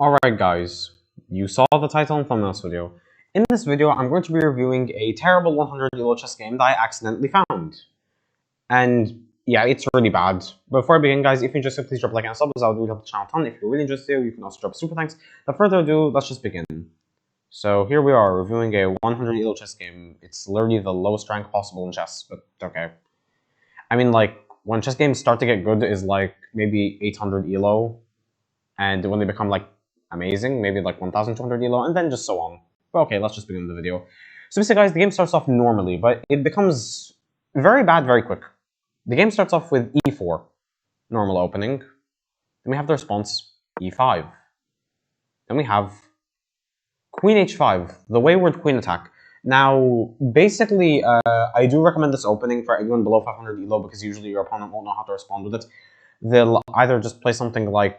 Alright guys, you saw the title and thumbnail video. In this video, I'm going to be reviewing a terrible 100 ELO chess game that I accidentally found. And yeah, it's really bad. Before I begin guys, if you're interested, please drop a like and a sub, as that would really help the channel a ton. If you're really interested, you can also drop a super thanks. Without further ado, let's just begin. So here we are, reviewing a 100 ELO chess game. It's literally the lowest rank possible in chess, but okay. I mean, like, when chess games start to get good is like maybe 800 ELO, and when they become like amazing, maybe like 1200 ELO, and then just so on. But okay, let's just begin the video. So basically guys, the game starts off normally, but it becomes very bad very quick. The game starts off with e4, normal opening. Then we have the response, e5. Then we have queen h5, the wayward queen attack. Now, basically, I do recommend this opening for anyone below 500 ELO because usually your opponent won't know how to respond with it. They'll either just play something like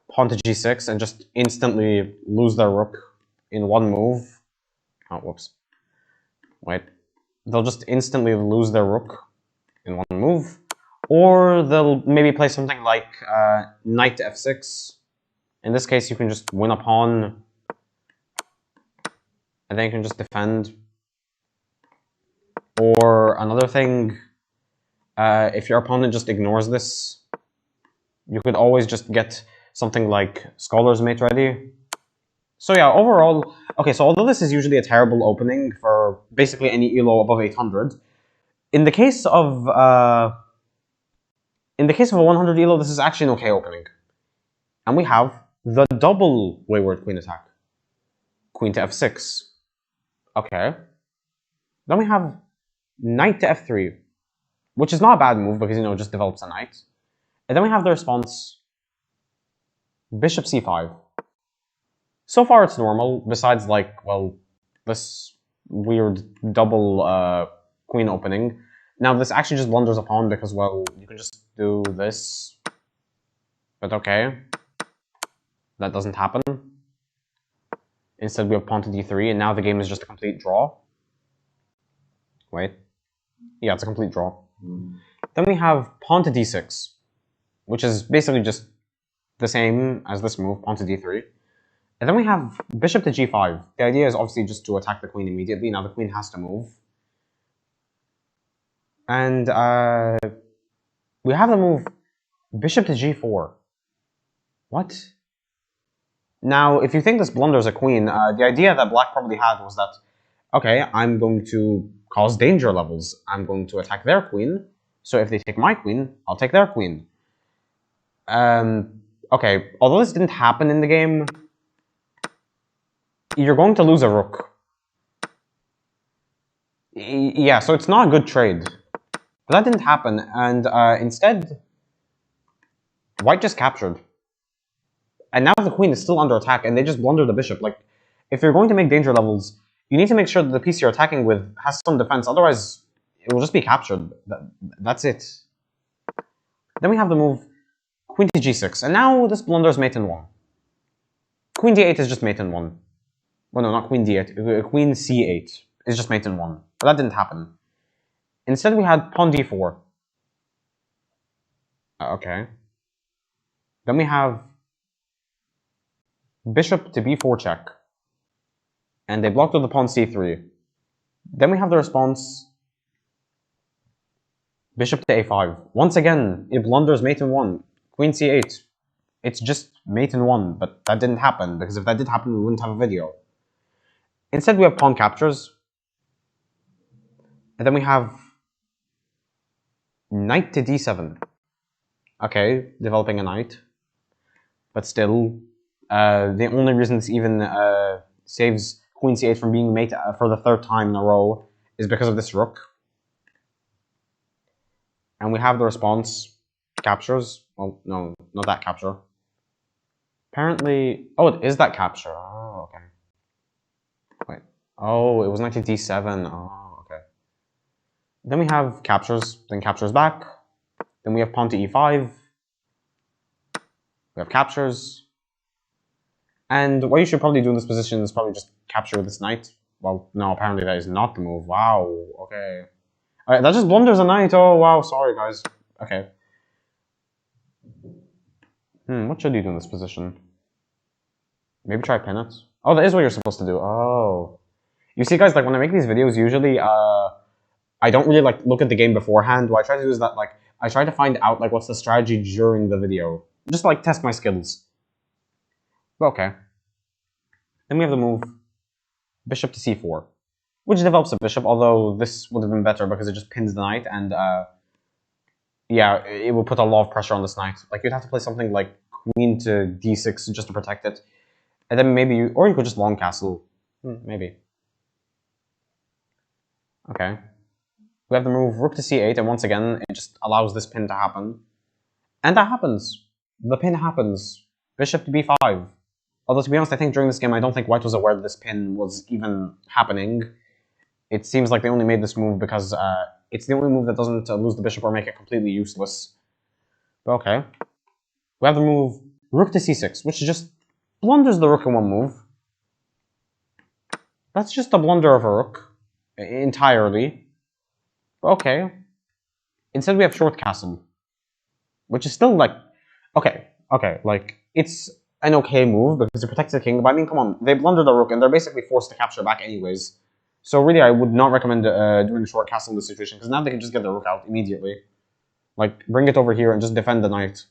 pawn to g6 and just instantly lose their rook in one move. Oh, whoops. Wait. They'll just instantly lose their rook in one move. Or they'll maybe play something like knight to f6. In this case, you can just win a pawn, and then you can just defend. Or another thing, if your opponent just ignores this, you could always just get something like Scholar's Mate ready. So yeah, overall, okay, so although this is usually a terrible opening for basically any ELO above 800, in the case of a 100 ELO, this is actually an okay opening. And we have the double wayward queen attack. Queen to f6. Okay. Then we have knight to f3, which is not a bad move because, you know, it just develops a knight. And then we have the response, bishop c5. So far it's normal, besides like, well, this weird double queen opening. Now this actually just blunders a pawn because, well, you can just do this. But okay. That doesn't happen. Instead we have pawn to d3, and now the game is just a complete draw. Wait. Yeah, it's a complete draw. Then we have pawn to d6, which is basically just the same as this move, pawn to d3. And then we have bishop to g5. The idea is obviously just to attack the queen immediately. Now the queen has to move. And we have the move bishop to g4. What? Now, if you think this blunders a queen, the idea that black probably had was that, okay, I'm going to cause danger levels. I'm going to attack their queen. So if they take my queen, I'll take their queen. Okay, although this didn't happen in the game, you're going to lose a rook. Yeah, so it's not a good trade. But that didn't happen, and instead, white just captured. And now the queen is still under attack, and they just blunder the bishop. Like, if you're going to make danger levels, you need to make sure that the piece you're attacking with has some defense, otherwise it will just be captured. That's it. Then we have the move queen to g6, and now this blunders mate in 1. Queen d8 is just mate in 1. Well, no, not queen d8. Queen c8 is just mate in 1. But that didn't happen. Instead, we had pawn d4. Okay. Then we have bishop to b4 check. And they blocked with the pawn c3. Then we have the response, bishop to a5. Once again, it blunders mate in 1. Queen c8. It's just mate in 1, but that didn't happen, because if that did happen, we wouldn't have a video. Instead, we have pawn captures. And then we have knight to d7. Okay, developing a knight. But still, the only reason this even saves queen c8 from being mate for the 3rd time in a row is because of this rook. And we have the response, captures. Well, no, not that capture. Apparently, oh, it is that capture. Oh, okay. Wait. Oh, it was knight to d7. Oh, okay. Then we have captures, then captures back. Then we have pawn to e5. We have captures. And what you should probably do in this position is probably just capture this knight. Well, no, apparently that is not the move. Wow, okay. Alright, that just blunders a knight. Oh, wow, sorry, guys. Okay. What should you do in this position? Maybe try pin it. Oh, that is what you're supposed to do. Oh. You see, guys, like, when I make these videos, usually, I don't really, like, look at the game beforehand. What I try to do is that, like, I try to find out, like, what's the strategy during the video. Just, like, test my skills. But okay. Then we have the move bishop to c4, which develops a bishop, although this would have been better because it just pins the knight, and, yeah, it will put a lot of pressure on this knight. Like, you'd have to play something like queen to d6 just to protect it. And then maybe you, or you could just long castle. Maybe. Okay. We have the move rook to c8, and once again, it just allows this pin to happen. And that happens. The pin happens. Bishop to b5. Although, to be honest, I think during this game, I don't think white was aware that this pin was even happening. It seems like they only made this move because it's the only move that doesn't lose the bishop or make it completely useless. But okay. We have the move rook to c6, which just blunders the rook in one move. That's just a blunder of a rook. Entirely. Okay. Instead we have short castle. Which is still like... Okay, like, it's an okay move because it protects the king, but I mean, come on, they blundered the rook and they're basically forced to capture back anyways. So really, I would not recommend doing short castle in this situation, because now they can just get the rook out immediately. Like, bring it over here and just defend the knight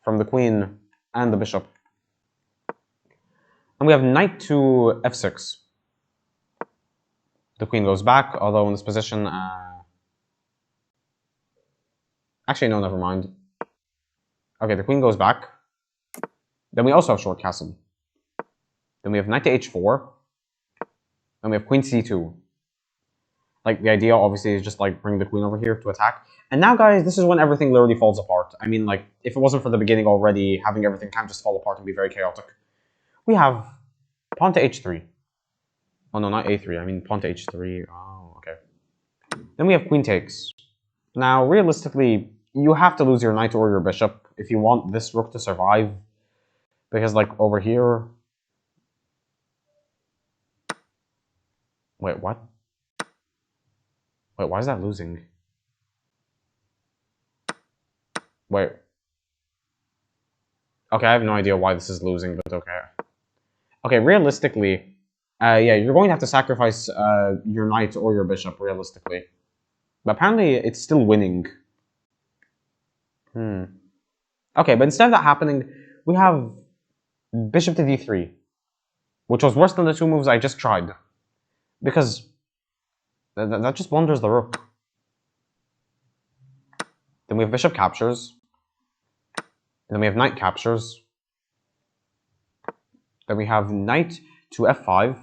from the queen and the bishop. And we have knight to f6. The queen goes back, although in this position... Actually, no, never mind. Okay, the queen goes back. Then we also have short castle. Then we have knight to h4. Then we have queen c2. Like, the idea, obviously, is just, like, bring the queen over here to attack. And now, guys, this is when everything literally falls apart. I mean, like, if it wasn't for the beginning already, having everything kind of just fall apart and be very chaotic. We have pawn to h3. Oh, no, not a3. I mean, pawn to h3. Oh, okay. Then we have queen takes. Now, realistically, you have to lose your knight or your bishop if you want this rook to survive. Because, like, over here... Wait, what? Wait, why is that losing? Wait. Okay, I have no idea why this is losing, but okay. Okay, realistically, yeah, you're going to have to sacrifice your knight or your bishop, realistically. But apparently, it's still winning. Okay, but instead of that happening, we have bishop to d3, which was worse than the two moves I just tried. Because that just blunders the rook. Then we have bishop captures. And then we have knight captures. Then we have knight to f5.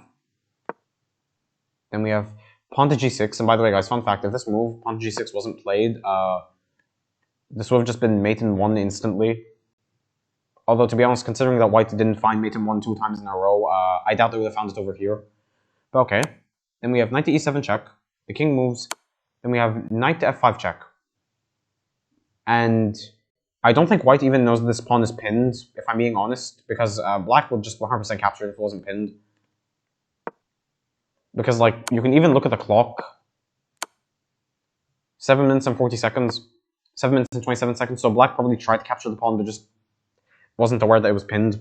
Then we have pawn to g6. And by the way, guys, fun fact, if this move, pawn to g6, wasn't played, this would have just been mate in 1 instantly. Although, to be honest, considering that white didn't find mate in 1 2 times in a row, I doubt they would have found it over here. But okay. Then we have knight to e7 check. The king moves. Then we have knight to f5 check. And I don't think white even knows that this pawn is pinned, if I'm being honest, because black would just 100% capture it if it wasn't pinned. Because, like, you can even look at the clock. 7 minutes and 40 seconds. 7 minutes and 27 seconds, so black probably tried to capture the pawn, but just wasn't aware that it was pinned.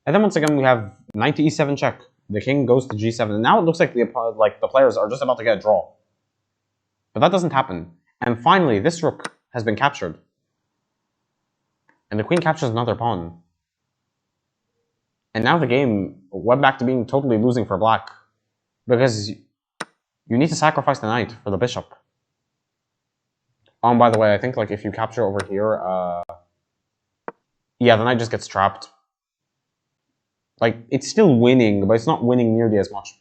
And then once again, we have knight to e7 check. The king goes to g7, and now it looks like the players are just about to get a draw. But that doesn't happen. And finally, this rook has been captured. And the queen captures another pawn. And now the game went back to being totally losing for black. Because you need to sacrifice the knight for the bishop. By the way, I think, like, if you capture over here, yeah, the knight just gets trapped. Like, it's still winning, but it's not winning nearly as much.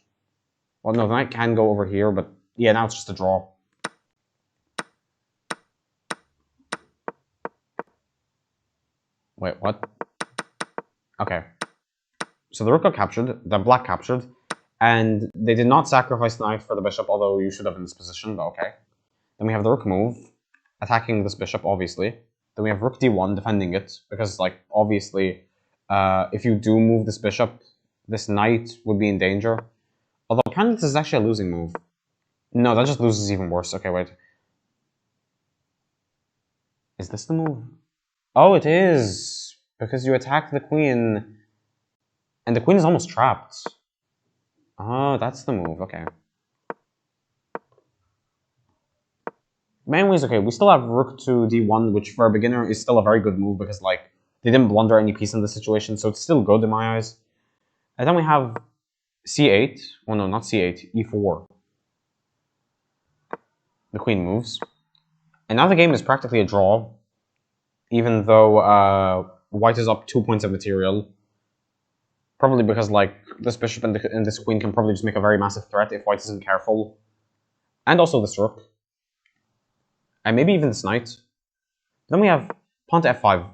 Well, no, the knight can go over here, but yeah, now it's just a draw. Wait, what? Okay. So the rook got captured, the black captured, and they did not sacrifice the knight for the bishop, although you should have in this position, but okay. Then we have the rook move, attacking this bishop, obviously. Then we have rook d1, defending it, because, like, obviously, if you do move this bishop, this knight would be in danger. Although, apparently this is actually a losing move. No, that just loses even worse. Okay, wait. Is this the move? Oh, it is! Because you attack the queen, And the queen is almost trapped. Oh, that's the move, okay. But anyways, okay, we still have rook to d1, which for a beginner is still a very good move because, like, they didn't blunder any piece in this situation, so it's still good in my eyes. And then we have c8. Oh no, not c8, e4. The queen moves. And now the game is practically a draw, even though white is up 2 points of material. Probably because, like, this bishop and this queen can probably just make a very massive threat if white isn't careful. And also this rook. And maybe even this knight. Then we have pawn to f5.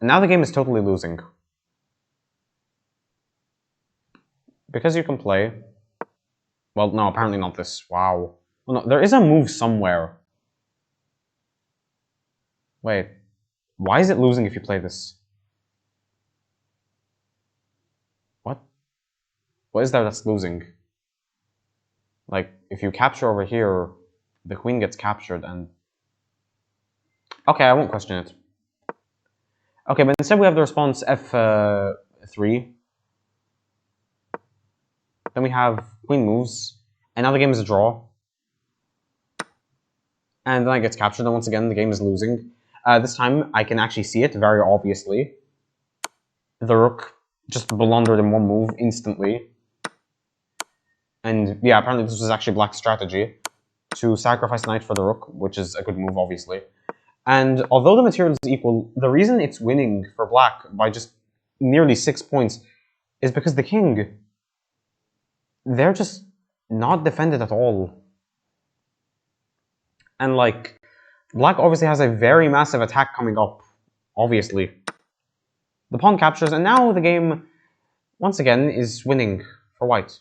And now the game is totally losing. Because you can play... Well, no, apparently not this. Wow. Well, no, there is a move somewhere. Wait. Why is it losing if you play this? What? What is there that's losing? Like, if you capture over here, the queen gets captured and... Okay, I won't question it. Okay, but instead we have the response f3. Then we have queen moves, and now the game is a draw. And then it gets captured, and once again the game is losing. This time I can actually see it very obviously. The rook just blundered in one move instantly. And yeah, apparently this was actually black's strategy to sacrifice knight for the rook, which is a good move obviously. And although the material is equal, the reason it's winning for black by just nearly 6 points is because the king, they're just not defended at all. And like, black obviously has a very massive attack coming up, obviously. The pawn captures, and now the game, once again, is winning for white.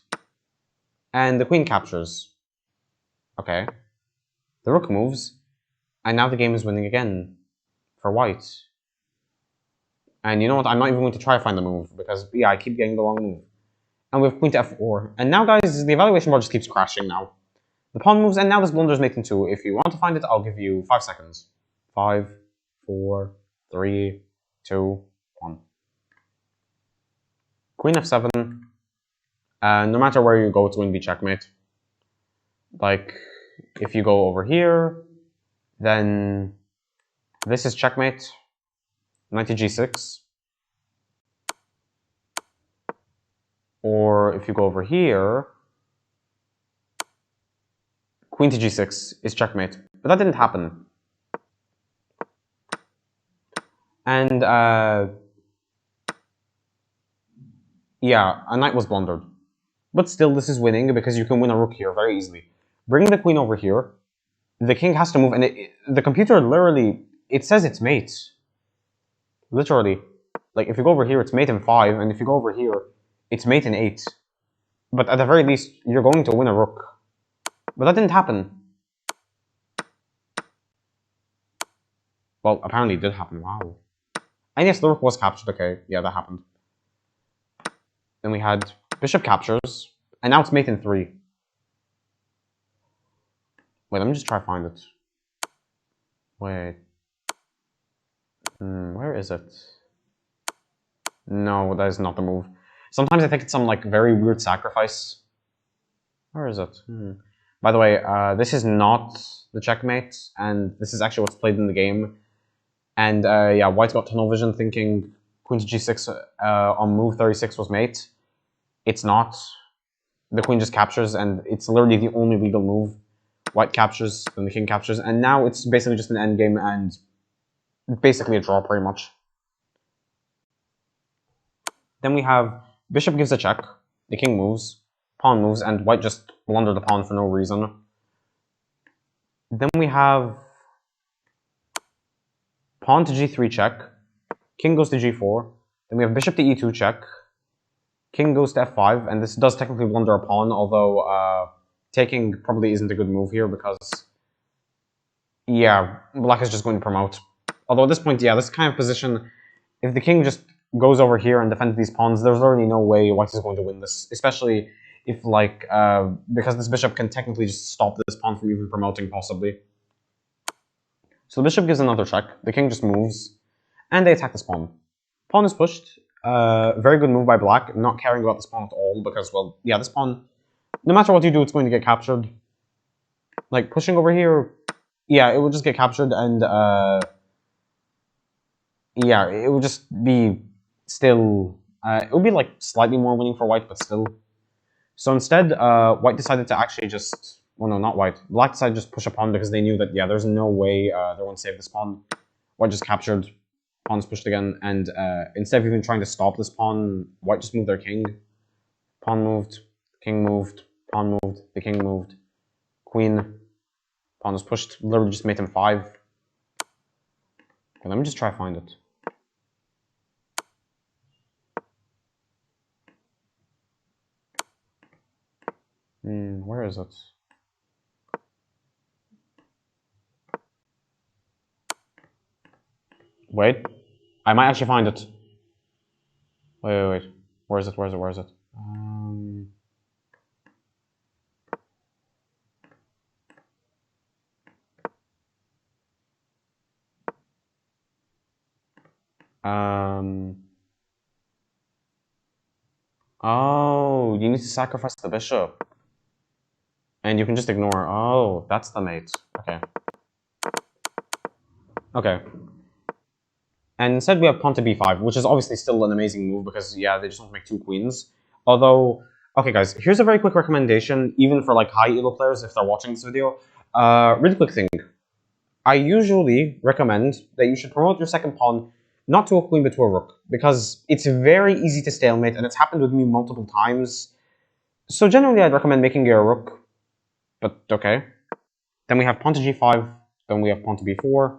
And the queen captures. Okay. The rook moves, and now the game is winning again for white. And you know what, I'm not even going to try to find the move, because, yeah, I keep getting the wrong move. And we have queen to f4. And now, guys, the evaluation bar just keeps crashing now. The pawn moves, and now this blunder's mate in 2. If you want to find it, I'll give you 5 seconds. 5, 4, 3, 2, 1. Queen f7. No matter where you go, it's going to be checkmate. Like, if you go over here, then this is checkmate. Knight to g6. Or if you go over here, queen to g6 is checkmate. But that didn't happen. And, yeah, a knight was blundered. But still, this is winning because you can win a rook here very easily. Bring the queen over here. The king has to move, and the computer literally, it says it's mate. Literally. Like, if you go over here, it's mate in 5, and if you go over here, it's mate in 8. But at the very least, you're going to win a rook. But that didn't happen. Well, apparently it did happen, wow. And yes, the rook was captured, okay, yeah, that happened. Then we had bishop captures, and now it's mate in 3. Wait, let me just try to find it. Wait. Where is it? No, that is not the move. Sometimes I think it's some, like, very weird sacrifice. Where is it? By the way, this is not the checkmate, and this is actually what's played in the game. And, yeah, white's got tunnel vision thinking queen to g6 on move 36 was mate. It's not. The queen just captures, and it's literally the only legal move. White captures, then the king captures, and now it's basically just an endgame and basically a draw pretty much. Then we have bishop gives a check, the king moves, pawn moves, and white just blundered the pawn for no reason. Then we have pawn to g3 check, king goes to g4, then we have bishop to e2 check, king goes to f5, and this does technically blunder a pawn, although taking probably isn't a good move here because, yeah, black is just going to promote. Although at this point, yeah, this kind of position, if the king just goes over here and defends these pawns, there's already no way white is going to win this, especially if, like, because this bishop can technically just stop this pawn from even promoting, possibly. So the bishop gives another check, the king just moves, and they attack this pawn. Pawn is pushed. Very good move by black, not caring about this pawn at all, because, well, yeah, this pawn, no matter what you do, it's going to get captured. Like, pushing over here, yeah, it will just get captured, and, yeah, it will just be still, it would be, like, slightly more winning for white, but still. So instead, white decided to actually just, well, no, not white. Black decided to just push a pawn because they knew that, yeah, there's no way they're going to save this pawn. White just captured, pawn's pushed again, and instead of even trying to stop this pawn, white just moved their king. Pawn moved, king moved, pawn moved, the king moved, queen, pawn was pushed, literally just made him 5. Okay, let me just try to find it. Where is it? Wait, I might actually find it. Wait. Where is it? Oh, you need to sacrifice the bishop. And you can just ignore. Oh, that's the mate. Okay. And instead we have pawn to b5, which is obviously still an amazing move because, yeah, they just want to make 2 queens. Although, okay guys, here's a very quick recommendation, even for like high elo players if they're watching this video. Really quick thing. I usually recommend that you should promote your second pawn not to a queen but to a rook, because it's very easy to stalemate and it's happened with me multiple times. So generally I'd recommend making it a rook, but okay. Then we have pawn to g5, then we have pawn to b4,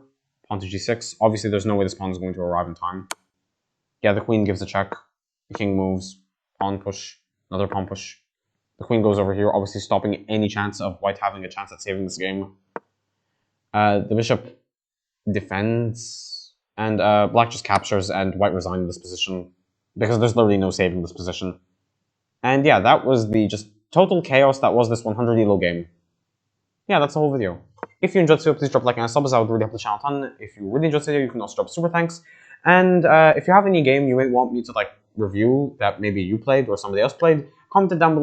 pawn to g6. Obviously there's no way this pawn is going to arrive in time. Yeah, the queen gives a check, the king moves, pawn push, another pawn push. The queen goes over here, obviously stopping any chance of white having a chance at saving this game. The bishop defends, and black just captures, and white resigned this position, because there's literally no saving this position. And yeah, that was the just total chaos that was this 100 elo game. Yeah, that's the whole video. If you enjoyed this video, please drop a like and a sub, as I would really help the channel a ton. If you really enjoyed this video, you can also drop super thanks. And if you have any game you might want me to like review that maybe you played or somebody else played, comment it down below.